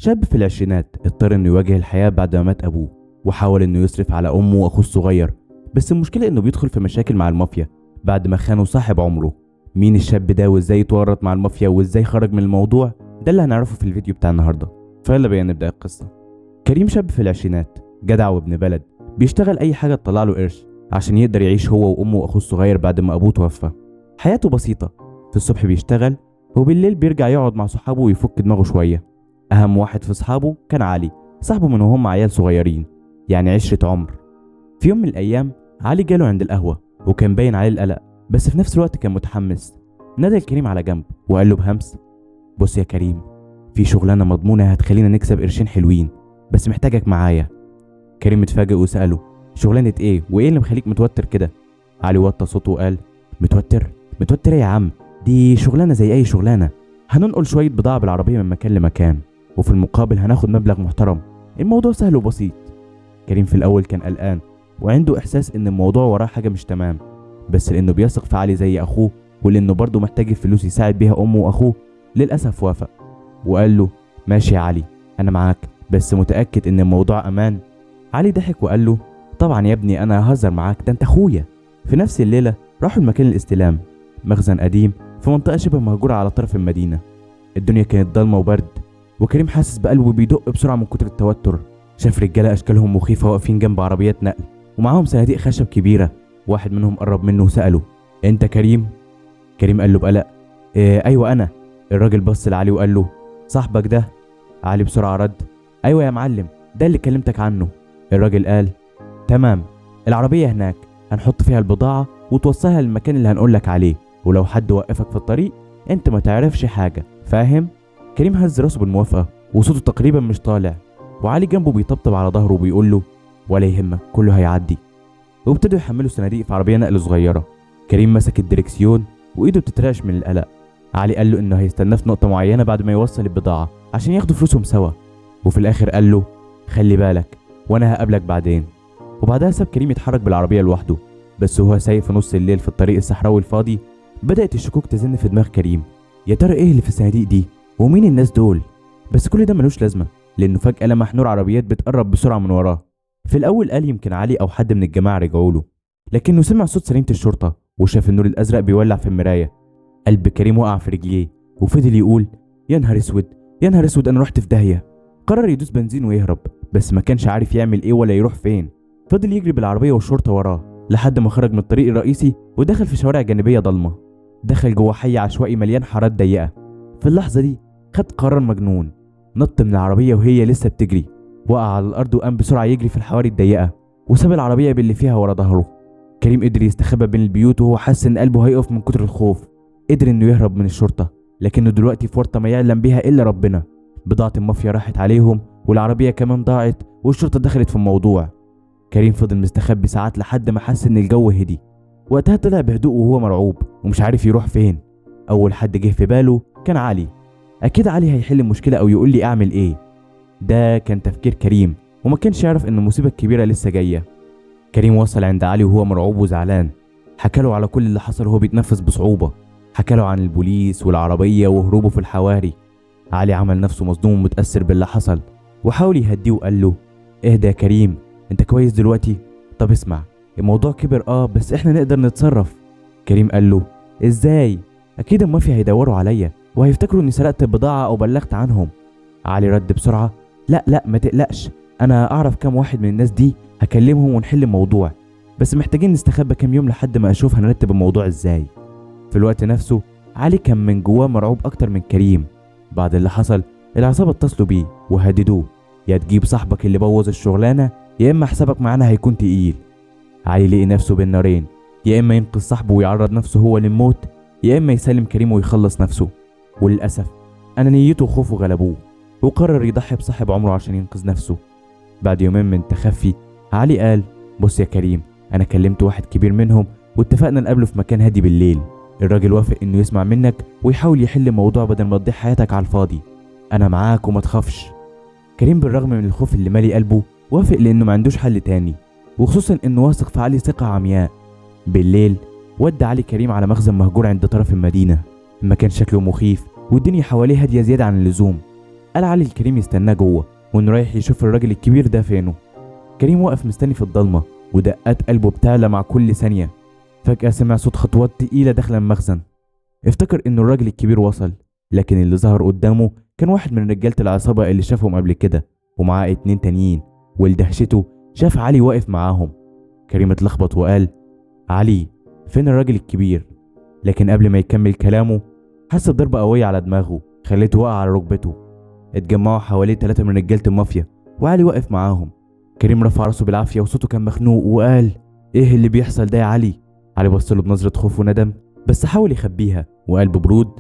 شاب في العشرينات اضطر انه يواجه الحياة بعد ما مات ابوه، وحاول انه يصرف على امه واخوه الصغير. بس المشكلة انه بيدخل في مشاكل مع المافيا بعد ما خانوا صاحب عمره. مين الشاب ده وازاي اتورط مع المافيا وازاي خرج من الموضوع؟ ده اللي هنعرفه في الفيديو بتاع النهارده. فيلا بينا نبدأ القصة. كريم شاب في العشرينات، جدع وابن بلد، بيشتغل اي حاجة تطلع له قرش عشان يقدر يعيش هو وامه واخوه الصغير بعد ما ابوه توفى. حياته بسيطة، في الصبح بيشتغل وبالليل بيرجع يقعد مع صحابه ويفك دماغه شوية. أهم واحد في صحابه كان علي، صاحبه من وهم عيال صغيرين، يعني عشرة عمر. في يوم من الأيام علي جاله عند القهوة وكان باين عليه القلق، بس في نفس الوقت كان متحمس. نادى الكريم على جنب وقال له بهمس: بص يا كريم، في شغلانة مضمونة هتخلينا نكسب قرشين حلوين، بس محتاجك معايا. كريم اتفاجئ وسأله: شغلانة ايه وايه اللي مخليك متوتر كده؟ علي وطى صوته وقال: متوتر؟ متوتر ايه يا عم؟ دي شغلانة زي اي شغلانة، هننقل شوية بضاعة بالعربية من مكان لمكان، وفي المقابل هناخد مبلغ محترم. الموضوع سهل وبسيط. كريم في الأول كان قلقان وعنده إحساس إن الموضوع وراه حاجة مش تمام، بس لأنه بيثق في علي زي أخوه ولأنه برضه محتاج الفلوس يساعد بيها أمه وأخوه، للأسف وافق وقال له: ماشي يا علي، أنا معاك، بس متأكد إن الموضوع أمان؟ علي ضحك وقال له: طبعا يا ابني، أنا هزر معاك، ده أنت أخويا. في نفس الليلة راحوا المكان الاستلام، مخزن قديم في منطقة شبه مهجورة على طرف المدينة. الدنيا كانت ضلمة وبرد، وكريم حاسس بقلبه بيدق بسرعة من كتر التوتر. شاف رجالة أشكالهم مخيفة واقفين جنب عربيات نقل ومعاهم صناديق خشب كبيرة. واحد منهم قرب منه وسأله: أنت كريم؟ كريم قال له بقلق: أيوة أنا. الراجل بص لعلي وقال له: صاحبك ده؟ علي بسرعة رد: أيوة يا معلم، ده اللي كلمتك عنه. الراجل قال: تمام، العربية هناك، هنحط فيها البضاعة وتوصلها للمكان اللي هنقولك عليه، ولو حد وقفك في الطريق أنت ما تعرفش حاجة، فاهم؟ كريم هز راسه بالموافقة وصوته تقريبا مش طالع، وعلي جنبه بيطبطب على ظهره وبيقول له: ولا يهمك، كله هيعدي. وابتدوا يحملوا صناديق في عربية نقل صغيرة. كريم مسك الدركسيون وإيده بتترعش من القلق. علي قال له إنه هيستناه في نقطة معينة بعد ما يوصل البضاعة عشان ياخدوا فلوسهم سوا، وفي الآخر قال له: خلي بالك وأنا هقابلك بعدين. وبعدها ساب كريم يتحرك بالعربية لوحده. بس وهو سايق في نص الليل في الطريق الصحراوي الفاضي، بدأت الشكوك تزن في دماغ كريم. يا ترى إيه اللي في الصناديق دي؟ ومين الناس دول؟ بس كل ده ملوش لازمة، لأنه فجأة لمح نور عربيات بتقرب بسرعة من وراه. في الأول قال يمكن علي أو حد من الجماعة رجعوا له، لكنه سمع صوت سرينة الشرطة وشاف النور الأزرق بيولع في المراية. قلب كريم وقع في رجليه وفضل يقول: يا نهار اسود، يا نهار اسود، أنا رحت في داهية. قرر يدوس بنزين ويهرب، بس ما كانش عارف يعمل إيه ولا يروح فين. فضل يجري بالعربية والشرطة وراه لحد ما خرج من الطريق الرئيسي ودخل في شوارع جانبية ضلمة. دخل جوه حي عشوائي مليان حارات ضيقة. في اللحظة دي خد قرار مجنون، نط من العربية وهي لسه بتجري، وقع على الأرض وقام بسرعة يجري في الحواري الضيقة وساب العربية باللي فيها ورا ظهره. كريم قدر يستخبى بين البيوت وهو حاسس إن قلبه هيقف من كتر الخوف. قدر إنه يهرب من الشرطة، لكنه دلوقتي في ورطة ما يعلم بيها إلا ربنا. بضاعة المافيا راحت عليهم والعربية كمان ضاعت والشرطة دخلت في الموضوع. كريم فضل مستخبي ساعات لحد ما حس إن الجو هدي. وقتها طلع بهدوء وهو مرعوب ومش عارف يروح فين. أول حد جه في باله كان علي. أكيد علي هيحل المشكلة أو يقول لي أعمل إيه. ده كان تفكير كريم، وما كانش يعرف إن المصيبة الكبيرة لسه جاية. كريم وصل عند علي وهو مرعوب وزعلان. حكاله على كل اللي حصل وهو بيتنفس بصعوبة. حكاله عن البوليس والعربية وهروبه في الحواري. علي عمل نفسه مصدوم ومتأثر باللي حصل وحاول يهديه وقال له: اهدى يا كريم، انت كويس دلوقتي؟ طب اسمع، الموضوع كبر بس احنا نقدر نتصرف. كريم قال له: ازاي؟ اكيد المافيا هيدوروا عليا وهيفتكروا اني سرقت البضاعة او بلغت عنهم. علي رد بسرعة: لا ما تقلقش، انا اعرف كام واحد من الناس دي، هكلمهم ونحل الموضوع، بس محتاجين نستخبى كام يوم لحد ما اشوف هنرتب الموضوع ازاي. في الوقت نفسه علي كان من جواه مرعوب اكتر من كريم. بعد اللي حصل العصابة اتصلوا بيه وهددوه: يا تجيب صاحبك اللي بوظ الشغلانة يا اما حسابك معانا هيكون تقيل. علي لقي نفسه بين نارين، يا اما ينقذ صاحبه ويعرض نفسه هو للموت، يا اما يسلم كريم ويخلص نفسه. وللاسف انانيته وخوفه غلبوه وقرر يضحي بصاحب عمره عشان ينقذ نفسه. بعد يومين من التخفي علي قال: بص يا كريم، انا كلمت واحد كبير منهم واتفقنا نقابله في مكان هادي بالليل. الراجل وافق انه يسمع منك ويحاول يحل الموضوع بدل ما تضيع حياتك على الفاضي. انا معاك وما تخافش. كريم بالرغم من الخوف اللي مالي قلبه وافق لانه ما عندوش حل تاني، وخصوصا انه واثق في علي ثقة عمياء. بالليل ودى علي كريم على مخزن مهجور عند طرف المدينة. المكان شكله مخيف والدنيا حواليه هادية زيادة عن اللزوم. قال علي لكريم يستناه جوه وانه رايح يشوف الراجل الكبير ده فينه. كريم وقف مستني في الضلمه ودقات قلبه بتعلى مع كل ثانيه. فجاه سمع صوت خطوات تقيله داخل المخزن. افتكر انه الراجل الكبير وصل، لكن اللي ظهر قدامه كان واحد من رجاله العصابه اللي شافهم قبل كده ومعاه 2 تانيين، ولدهشته شاف علي واقف معاهم. كريم اتلخبط وقال: علي، فين الراجل الكبير؟ لكن قبل ما يكمل كلامه حس بضربه قويه على دماغه خليته وقع على ركبته. اتجمعوا حواليه 3 من رجاله المافيا وعلي واقف معاهم. كريم رفع راسه بالعافيه وصوته كان مخنوق وقال: ايه اللي بيحصل ده يا علي؟ علي بص له بنظره خوف وندم بس حاول يخبيها وقال ببرود: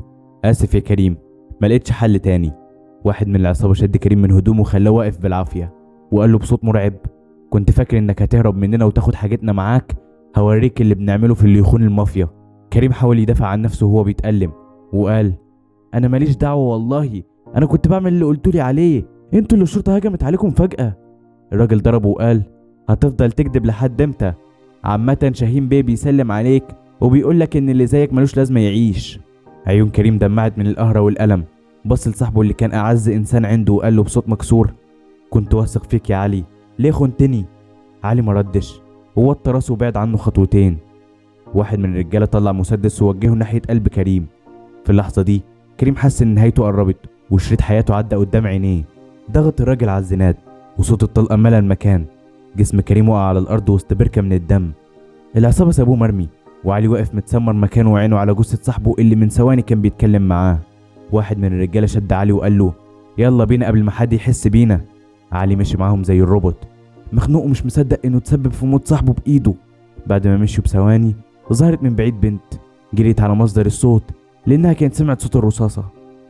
اسف يا كريم، ما لقيتش حل تاني. واحد من العصابه شد كريم من هدومه وخلاه واقف بالعافيه وقال له بصوت مرعب: كنت فاكر انك هتهرب مننا وتاخد حاجتنا معاك؟ هوريك اللي بنعمله في اللي يخون المافيا. كريم حاول يدافع عن نفسه وهو بيتألم وقال: انا ماليش دعوه والله، انا كنت بعمل اللي قلتولي عليه، انتوا اللي الشرطه هجمت عليكم فجاه. الراجل ضربه وقال: هتفضل تكذب لحد امتى؟ عامه شاهين بيه بيسلم عليك وبيقول لك ان اللي زيك ملوش لازمه يعيش. عيون كريم دمعت من القهره والالم. بص لصاحبه اللي كان اعز انسان عنده وقال له بصوت مكسور: كنت واثق فيك يا علي، ليه خنتني؟ علي ما ردش ووطى راسه وبعد عنه خطوتين. واحد من الرجاله طلع مسدس ووجهه ناحيه قلب كريم. في اللحظه دي كريم حس ان نهايته قربت وشريط حياته عدى قدام عينيه. ضغط الراجل على الزناد وصوت الطلقه ملى المكان. جسم كريم وقع على الارض وسط بركه من الدم. العصابه سابوه مرمي وعلي واقف متسمر مكانه وعينه على جثه صاحبه اللي من ثواني كان بيتكلم معاه. واحد من الرجاله شد علي وقال له: يلا بينا قبل ما حد يحس بينا. علي مشي معاهم زي الروبوت مخنوق ومش مصدق انه تسبب في موت صاحبه بايده. بعد ما مشوا بثواني ظهرت من بعيد بنت، جريت على مصدر الصوت لانها كانت سمعت صوت الرصاصه.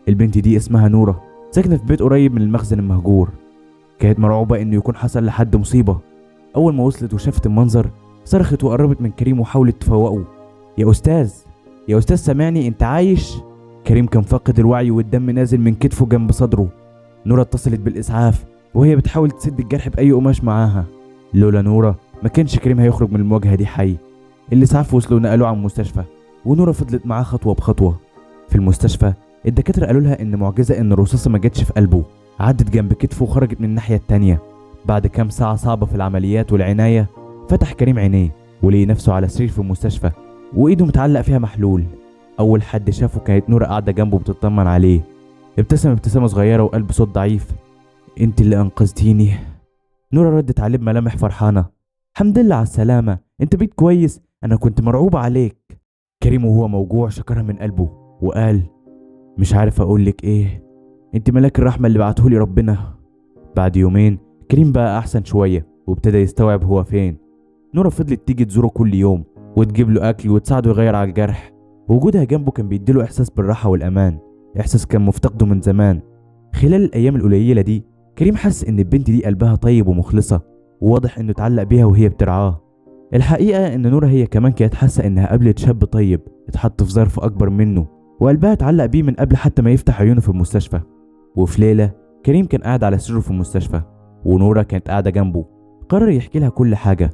البنت دي اسمها نوره، ساكنه في بيت قريب من المخزن المهجور. كانت مرعوبه انه يكون حصل لحد مصيبه. اول ما وصلت وشافت المنظر صرخت وقربت من كريم وحاولت تفوقه: يا استاذ، يا استاذ سامعني، انت عايش؟ كريم كان فاقد الوعي والدم نازل من كتفه جنب صدره. نوره اتصلت بالاسعاف وهي بتحاول تسد الجرح باي قماش معاها. لولا نوره ما كانش كريم هيخرج من المواجهه دي حي. الاسعاف وصلوا نقلوه على المستشفى ونوره فضلت معاه خطوه بخطوه. في المستشفى الدكاتره قالوا لها ان معجزه ان الرصاصه ما جاتش في قلبه، عدت جنب كتفه وخرجت من الناحيه التانيه. بعد كام ساعه صعبه في العمليات والعنايه فتح كريم عينيه ولقي نفسه على سرير في المستشفى وايده متعلق فيها محلول. اول حد شافه كانت نوره قاعده جنبه بتطمن عليه. ابتسم ابتسامه صغيره وقال بصوت ضعيف: انت اللي انقذتيني. نوره ردت عليه بملامح فرحانه: الحمد لله على السلامه، انت بقيت كويس، انا كنت مرعوبه عليك. كريم وهو موجوع شكرها من قلبه وقال: مش عارف اقولك ايه، انت ملاك الرحمه اللي بعتهولي ربنا. بعد يومين كريم بقى احسن شويه وابتدى يستوعب هو فين. نوره فضلت تيجي تزوره كل يوم وتجيب له اكل وتساعده يغير على الجرح. وجودها جنبه كان بيديله احساس بالراحه والامان، احساس كان مفتقده من زمان. خلال الايام القليله دي كريم حس ان البنت دي قلبها طيب ومخلصه وواضح انه اتعلق بيها وهي بترعاه. الحقيقه ان نوره هي كمان كانت حاسه انها قابلت شاب طيب اتحط في ظرف اكبر منه وقلبها اتعلق بيه من قبل حتى ما يفتح عيونه في المستشفى. وفي ليله كريم كان قاعد على سريره في المستشفى ونوره كانت قاعده جنبه. قرر يحكي لها كل حاجه.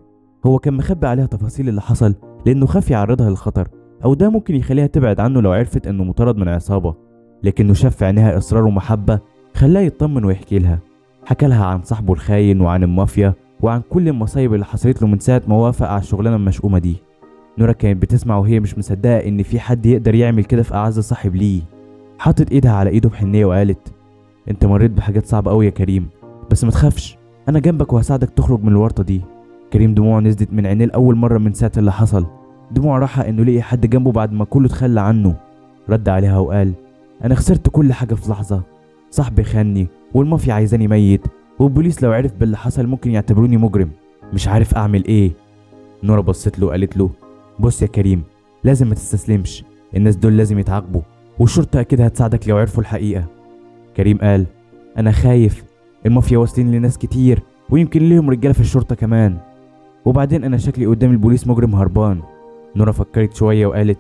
هو كان مخبي عليها تفاصيل اللي حصل لانه خاف يعرضها للخطر او ده ممكن يخليها تبعد عنه لو عرفت انه مطارد من عصابه. لكنه شاف في عينيها اصرار ومحبه خلاه يطمن ويحكي لها. حكى لها عن صاحبه الخاين وعن المافيا وعن كل المصايب اللي حصلت له من ساعه ما وافق على الشغلانه المشؤومه دي. نوره كانت بتسمع وهي مش مصدقه ان في حد يقدر يعمل كده في اعز صاحب ليه. حطت ايدها على ايده بحنيه وقالت: انت مريت بحاجات صعبه قوي يا كريم، بس ما تخافش، انا جنبك وهساعدك تخرج من الورطه دي. كريم دموعه نزلت من عينيه لاول مره من ساعه اللي حصل. دموع راحه انه لقي حد جنبه بعد ما كله اتخلى عنه. رد عليها وقال: انا خسرت كل حاجه في لحظه، صاحبي خاني والمافيا عايزاني ميت والبوليس لو عرف باللي حصل ممكن يعتبروني مجرم، مش عارف اعمل ايه. نوره بصت له وقالت له: بص يا كريم، لازم ما تستسلمش، الناس دول لازم يتعاقبوا والشرطه اكيد هتساعدك لو عرفوا الحقيقه. كريم قال: انا خايف، المافيا واصلين لناس كتير ويمكن ليهم رجاله في الشرطه كمان، وبعدين انا شكلي قدام البوليس مجرم هربان. نوره فكرت شويه وقالت: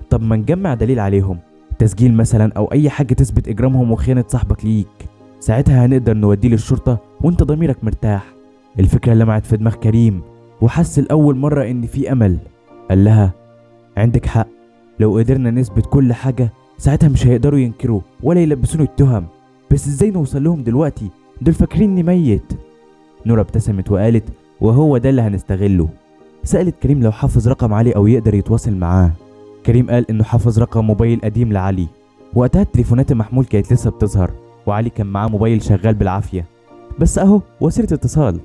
طب ما نجمع دليل عليهم، تسجيل مثلا او اي حاجه تثبت اجرامهم وخيانه صاحبك ليك، ساعتها هنقدر نوديه للشرطه وانت ضميرك مرتاح. الفكره لمعت في دماغ كريم وحس لاول مره ان في امل. قال لها: عندك حق، لو قدرنا نثبت كل حاجه ساعتها مش هيقدروا ينكروا ولا يلبسوني التهم. بس ازاي نوصل لهم دلوقتي؟ دول فاكريني ميت. نورا ابتسمت وقالت وهو ده اللي هنستغله. سألت كريم لو حافظ رقم علي او يقدر يتواصل معاه. كريم قال انه حافظ رقم موبايل قديم لعلي. وقتها التليفونات المحمول كانت لسه بتظهر، وعلي كان معاه موبايل شغال بالعافية، بس اهو وسيلة اتصال.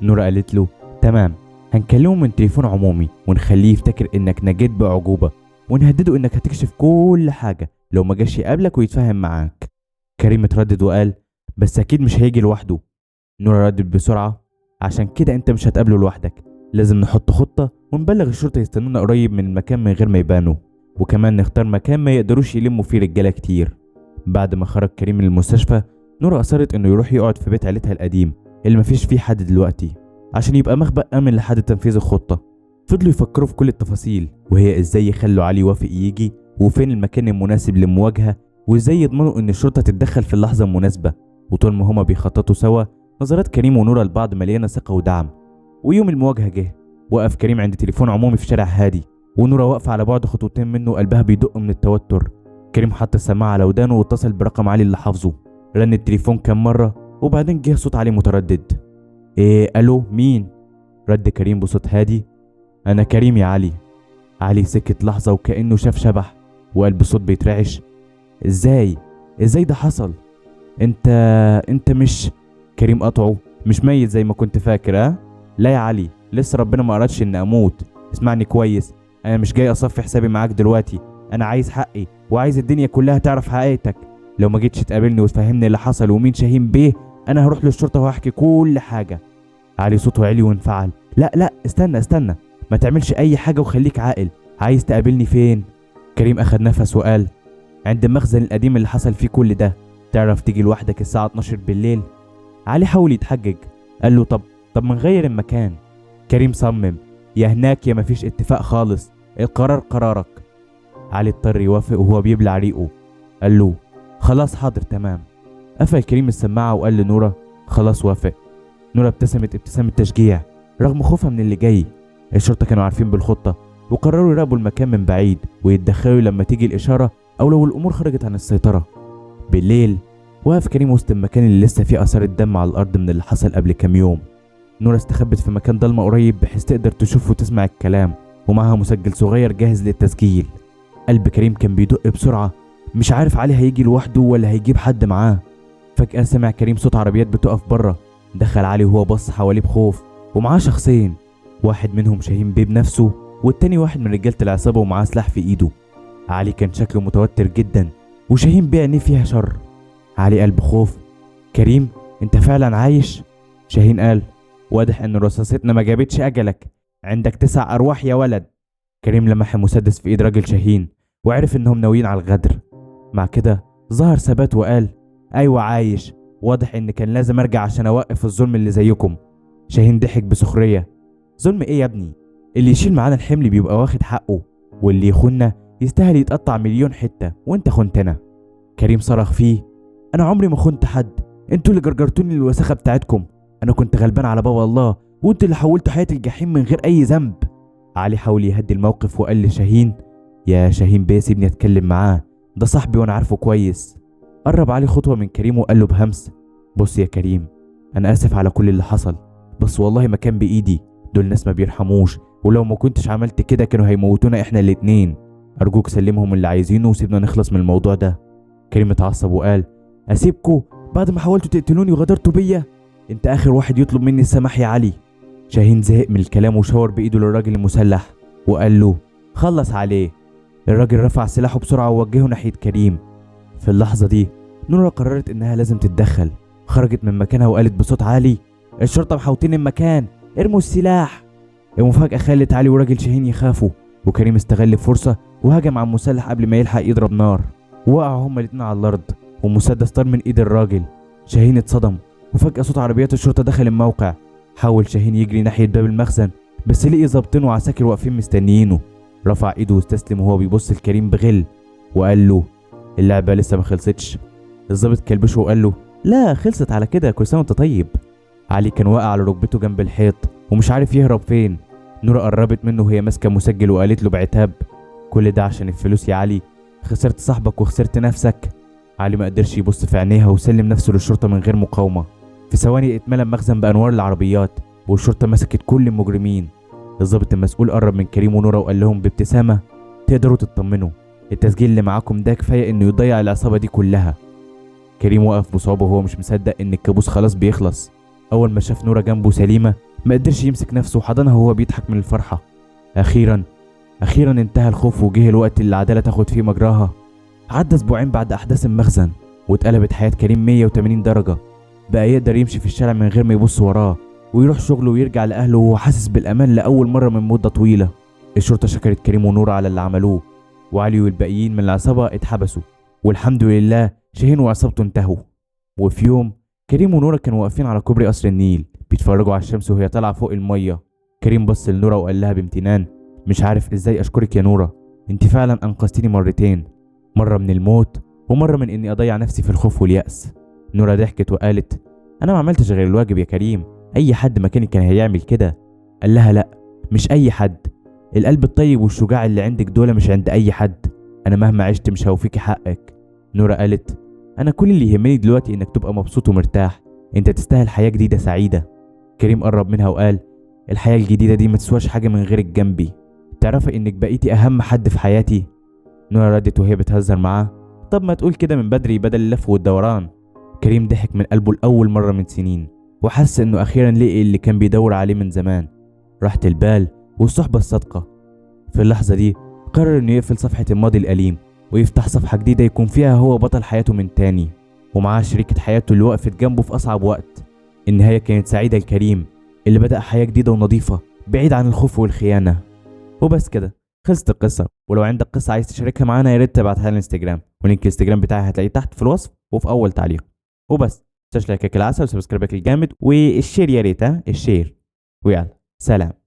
نورا قالت له تمام، هنكلمه من تليفون عمومي ونخليه يفتكر انك نجيت باعجوبة، ونهدده انك هتكشف كل حاجة لو ما جاش يقابلك ويتفاهم معاك. كريم اتردد وقال بس اكيد مش هيجي لوحده. نورا ردت بسرعة عشان كده انت مش هتقابله لوحدك، لازم نحط خطة ونبلغ الشرطة يستنونا قريب من المكان من غير ما يبانوا، وكمان نختار مكان ما يقدروش يلموا فيه رجالة كتير. بعد ما خرج كريم من المستشفى، نورا أصرت إنه يروح يقعد في بيت عيلتها القديم اللي مفيش فيه حد دلوقتي، عشان يبقى مخبأ آمن لحد تنفيذ الخطة. فضلوا يفكروا في كل التفاصيل، وهي إزاي يخلوا علي يوافق يجي، وفين المكان المناسب للمواجهة، وإزاي يضمنوا إن الشرطة تتدخل في اللحظة المناسبة. وطول ما هما بيخططوا سوا، نظرات كريم ونورا لبعض مليانة ثقة ودعم. ويوم المواجهة جه، وقف كريم عند تليفون عمومي في شارع هادي، ونورا واقفة على بعد خطوتين منه قلبها بيدق من التوتر. كريم حط السماعة على ودانه واتصل برقم علي اللي حافظه. رن التليفون كام مرة وبعدين جه صوت علي متردد. ايه الو مين؟ رد كريم بصوت هادي انا كريم يا علي. علي سكت لحظة وكأنه شاف شبح، وقال بصوت بيترعش ازاي ده حصل؟ انت مش كريم قطعه مش ميت زي ما كنت فاكر ها؟ لا يا علي، لسه ربنا ما أردش اني اموت. اسمعني كويس، انا مش جاي اصفي حسابي معاك دلوقتي، انا عايز حقي وعايز الدنيا كلها تعرف حقيقتك. لو ما جيتش تقابلني وتفهمني اللي حصل ومين شاهين بيه، انا هروح للشرطة وهحكي كل حاجة. علي صوته عالي وانفعل. لا استنى، ما تعملش اي حاجة وخليك عاقل. عايز تقابلني فين؟ كريم اخد نفس وقال عند المخزن القديم اللي حصل فيه كل ده. تعرف تيجي لوحدك الساعة 12 بالليل؟ علي حاول يتحجج، قال له طب ما نغير المكان. كريم صمم، يا هناك يا مفيش اتفاق خالص، القرار قرارك. علي اضطر يوافق وهو بيبلع ريقه. قال له خلاص حاضر تمام. قفل كريم السماعة وقال لنورا خلاص وافق. نورا ابتسمت ابتسامة تشجيع رغم خوفها من اللي جاي. الشرطة كانوا عارفين بالخطة وقرروا يراقبوا المكان من بعيد ويتدخلوا لما تيجي الإشارة أو لو الأمور خرجت عن السيطرة. بالليل وقف كريم وسط المكان اللي لسه فيه آثار الدم على الأرض من اللي حصل قبل كام يوم. نورا استخبت في مكان ضلمة قريب بحيث تقدر تشوف وتسمع الكلام، ومعها مسجل صغير جاهز للتسجيل. قلب كريم كان بيدق بسرعة، مش عارف علي هيجي لوحده ولا هيجيب حد معاه. فجأة سمع كريم صوت عربيات بتقف بره. دخل علي وهو بص حواليه بخوف، ومعاه شخصين، واحد منهم شاهين بيه بنفسه، والتاني واحد من رجالة العصابة ومعاه سلاح في ايده. علي كان شكله متوتر جدا، وشاهين بيه عينيه فيها شر. علي قال بخوف كريم انت فعلا عايش؟ شاهين قال واضح ان رصاصتنا ما جابتش اجلك، عندك 9 ارواح يا ولد. كريم لمح المسدس في ايد راجل شاهين وعرف انهم ناويين على الغدر. مع كده ظهر ثبات وقال ايوه عايش، واضح ان كان لازم ارجع عشان اوقف الظلم اللي زيكم. شاهين ضحك بسخرية. ظلم ايه يا ابني؟ اللي يشيل معانا الحمل بيبقى واخد حقه، واللي يخوننا يستاهل يتقطع مليون حتة، وانت خنتنا. كريم صرخ فيه انا عمري ما خنت حد، انتوا اللي جرجرتوني للوساخة بتاعتكم، انا كنت غلبان على بابا الله وانتوا اللي حولتوا حياتي الجحيم من غير اي ذنب. علي حاول يهدي الموقف وقال لشاهين يا شاهين بيه سيبني اتكلم معاه، ده صاحبي وانا عارفه كويس. قرب علي خطوة من كريم وقال له بهمس بص يا كريم، انا اسف على كل اللي حصل، بس والله ما كان بايدي، دول ناس ما بيرحموش، ولو ما كنتش عملت كده كانوا هيموتونا احنا الاتنين. ارجوك سلمهم اللي عايزينه وسيبنا نخلص من الموضوع ده. كريم اتعصب وقال اسيبكوا بعد ما حاولتوا تقتلوني وغدرتوا بيا؟ انت اخر واحد يطلب مني السماح يا علي. شاهين زهق من الكلام وشاور بايده للراجل المسلح وقال له خلص عليه. الراجل رفع سلاحه بسرعة ووجهه ناحية كريم. في اللحظة دي نورا قررت انها لازم تتدخل. خرجت من مكانها وقالت بصوت عالي الشرطة محاوطين المكان، ارموا السلاح. المفاجأة خلت علي وراجل شاهين يخافوا، وكريم استغل الفرصة وهجم على المسلح قبل ما يلحق يضرب نار. وقعوا هما الاتنين على الارض ومسدس طار من ايد الراجل. شاهين اتصدم، وفجأة صوت عربيات الشرطة دخل الموقع. حاول شاهين يجري ناحية باب المخزن بس لقي ظابطين وعساكر واقفين مستنيينه. رفع ايده واستسلم وهو بيبص لكريم بغل وقال له اللعبة لسه ما خلصتش. الظابط كلبشه وقال له لا خلصت على كده، كل سنة وانت طيب. علي كان واقع على ركبته جنب الحيط ومش عارف يهرب فين. نورا قربت منه وهي ماسكة مسجل وقالت له بعتاب كل ده عشان الفلوس يا علي؟ خسرت صاحبك وخسرت نفسك. علي ما قدرش يبص في عينيها وسلم نفسه للشرطة من غير مقاومة. في ثواني اتملى المخزن بأنوار العربيات والشرطة مسكت كل المجرمين. الضابط المسؤول قرب من كريم ونورة وقال لهم بابتسامة: تقدروا تطمنوا، التسجيل اللي معاكم ده كفاية انه يضيع العصابة دي كلها. كريم وقف بصعوبة وهو مش مصدق ان الكابوس خلاص بيخلص. اول ما شاف نورة جنبه سليمة ما قدرش يمسك نفسه وحضنها وهو بيضحك من الفرحة. اخيرا انتهى الخوف وجه الوقت اللي العدالة تاخد فيه مجراها. عدى اسبوعين بعد احداث المخزن واتقلبت حياة كريم 180 درجة. بقى يقدر يمشي في الشارع من غير ما يبص وراه ويروح شغله ويرجع لأهله وهو حاسس بالأمان لأول مرة من مدة طويلة. الشرطة شكرت كريم ونورة على اللي عملوه، وعلي والباقيين من العصابة اتحبسوا، والحمد لله شاهين وعصابته انتهوا. وفي يوم كريم ونورة كانوا واقفين على كوبري قصر النيل بيتفرجوا على الشمس وهي طالعة فوق المية. كريم بص لنورة وقال لها بامتنان: مش عارف ازاي اشكرك يا نورة، انت فعلا انقذتيني مرتين، مرة من الموت ومرة من اني اضيع نفسي في الخوف واليأس. نورة ضحكت وقالت: انا ما عملتش غير الواجب يا كريم، اي حد مكاني كان هيعمل كده. قال لها: لا، مش اي حد، القلب الطيب والشجاع اللي عندك دول مش عند اي حد، انا مهما عشت مش هوفيكي حقك. نورة قالت: انا كل اللي يهمني دلوقتي انك تبقى مبسوط ومرتاح، انت تستاهل حياة جديدة سعيدة. كريم قرب منها وقال: الحياة الجديدة دي ما تسواش حاجة من غيرك جنبي، تعرفي انك بقيتي اهم حد في حياتي. نورة ردت وهي بتهزر معاه: طب ما تقول كده من بدري بدل اللف والدوران. كريم ضحك من قلبه لأول مرة من سنين وحس انه اخيرا لقي اللي كان بيدور عليه من زمان، راحة البال والصحبة الصادقة. في اللحظة دي قرر انه يقفل صفحة الماضي الأليم ويفتح صفحة جديدة يكون فيها هو بطل حياته من تاني، ومعاه شريكة حياته اللي وقفت جنبه في أصعب وقت. النهاية كانت سعيدة لكريم اللي بدأ حياة جديدة ونظيفة بعيد عن الخوف والخيانة. وبس كده خلصت القصة، ولو عندك قصة عايز تشاركها معانا يا ريت تبعتها لنا الانستجرام، ولينك الانستجرام بتاعي هتلاقيه تحت في الوصف وفي أول تعليق. وبس تشلايكك العسل وسبسكرايبك الجامد والشير يا ريت، الشير. ويلا سلام.